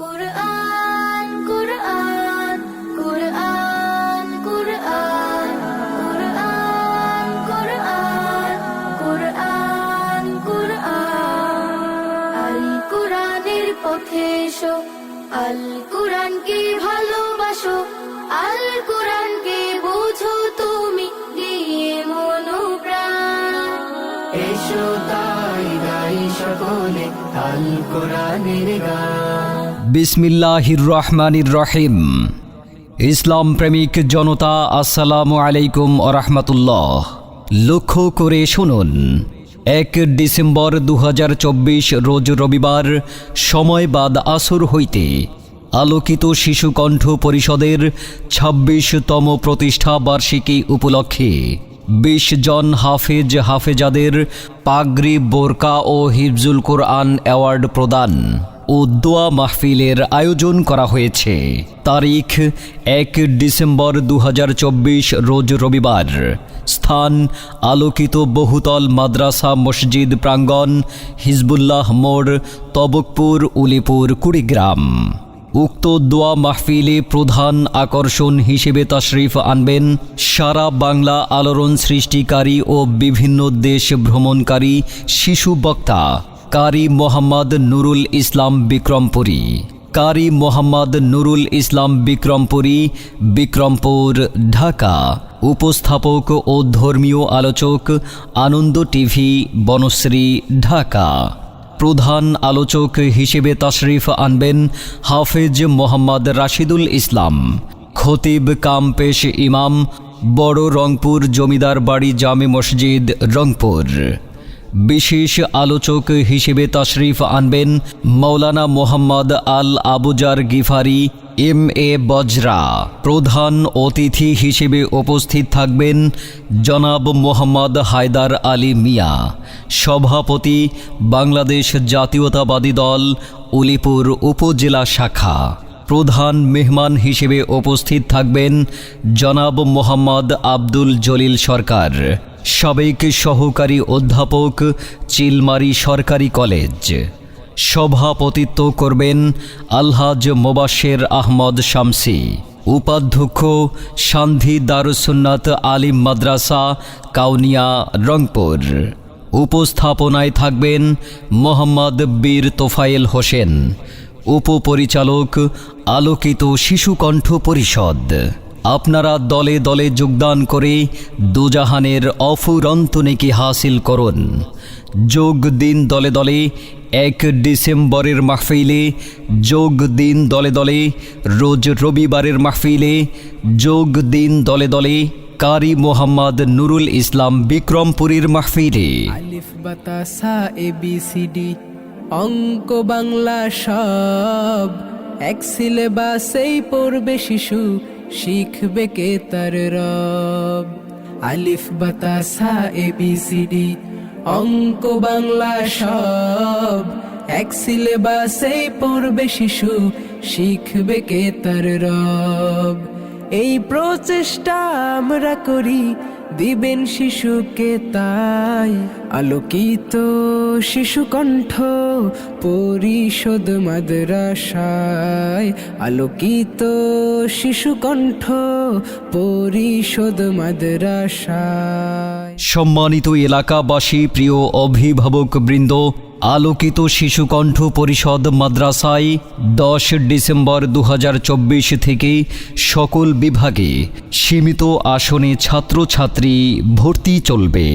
কুরআন কুরআন কুরআন কুরআন কুরআন কুরআন কুরআন কুরআন আল কুরআনের পথে এসো, আল কুরআনকে ভালোবাসো, আল কুরআনকে বুঝো তুমি দিয়ে মনোপ্রাণ। এসো তাই গাই সকলে আল কোরআনের গান। বিসমিল্লাহির রহমানির রহিম। ইসলাম প্রেমিক জনতা, আসসালামু আলাইকুম ওয়া রাহমাতুল্লাহ। লক্ষ্য করে শুনুন, 1 ডিসেম্বর 2024 রোজ রবিবার, সময় বাদ আসর হইতে আলোকিত শিশু কণ্ঠ পরিষদের 26তম প্রতিষ্ঠা বার্ষিকী উপলক্ষে 20 জন হাফেজ হাফেজাদের পাগড়ি, বোরকা ও হিফজুল কোরআন অ্যাওয়ার্ড প্রদান ও দোয়া মাহফিলের আয়োজন করা হয়েছে। তারিখ 1 ডিসেম্বর 2024 রোজ রবিবার। স্থান আলোকিত বহুতল মাদ্রাসা মসজিদ প্রাঙ্গণ, হিজবুল্লাহ মোড়, তবকপুর, উলিপুর, কুড়িগ্রাম। উক্ত দোয়া মাহফিলে প্রধান আকর্ষণ হিসেবে তাশরিফ আনবেন সারা বাংলা আলোড়ন সৃষ্টিকারী ও বিভিন্ন দেশ ভ্রমণকারী শিশু বক্তা কারি মোহাম্মদ নুরুল ইসলাম বিক্রমপুরী। কারি মোহাম্মদ নুরুল ইসলাম বিক্রমপুরী, বিক্রমপুর, ঢাকা। উপস্থাপক ও ধর্মীয় আলোচক আনন্দ টিভি, বনশ্রী, ঢাকা। প্রধান আলোচক হিসেবে তাশরিফ আনবেন হাফেজ মোহাম্মদ রাশিদুল ইসলাম, খতিব কাম পেশ ইমাম, বড় রংপুর জমিদার বাড়ি জামে মসজিদ, রংপুর। বিশেষ আলোচক হিসেবে তাশরিফ আনবেন মাওলানা মোহাম্মদ আল আবুজার গিফারি, MA বজরা। প্রধান অতিথি হিসেবে উপস্থিত থাকবেন জনাব মোহাম্মদ হায়দার আলী মিয়া, সভাপতি, বাংলাদেশ জাতীয়তাবাদী দল, উলিপুর উপজেলা শাখা। প্রধান মেহমান হিসেবে উপস্থিত থাকবেন জনাব মোহাম্মদ আব্দুল জলিল সরকার, সাবেক সহকারী অধ্যাপক, চিলমারি সরকারি কলেজ। সভাপতিত্ব করবেন আলহাজ মোবাশ্বের আহমদ শামসী। উপাধ্যক্ষ সান্ধ্যী দারুসুন্নাত আলিম মাদ্রাসা, কাউনিয়া, রংপুর। উপস্থাপনায় থাকবেন মোহাম্মদ বীর তোফায়েল হোসেন, উপপরিচালক, আলোকিত শিশু কণ্ঠ পরিষদ। আপনারা দলে দলে যোগদান করে দুজাহানের অফুরন্ত নেকি হাসিল করুন। যোগ দিন দলে দলে 1 ডিসেম্বরের মাহফিলে, যোগ দিন দলে দলে রোজ রবিবারের মাহফিলে, যোগ দিন দলে দলে কারি মোহাম্মদ নুরুল ইসলাম বিক্রমপুরীর মাহফিলে। আলিফ বাতা সা ABCD অঙ্ক বাংলা সব এক সিলেবাসেই পড়বে শিশু, শিখবে কে তার রব। আলিফ বাতা সা ABCD অঙ্ক বাংলা সব এক সিলেবাসেই পড়বে শিশু, শিখবে কে তার রব। এই প্রচেষ্টা আমরা করি, দিবেন শিশুকে তাই আলোকিত শিশু কণ্ঠ পরিষদ মাদ্রাসায়। আলোকিত শিশু কণ্ঠ পরিষদ মাদ্রাসায়। সম্মানিত এলাকাবাসী, প্রিয় অভিভাবক বৃন্দ, আলোকিত শিশু কণ্ঠ পরিষদ মাদ্রাসায় 10 ডিসেম্বর 2024 থেকে সকল বিভাগে সীমিত আসনে ছাত্রছাত্রী ভর্তি চলবে।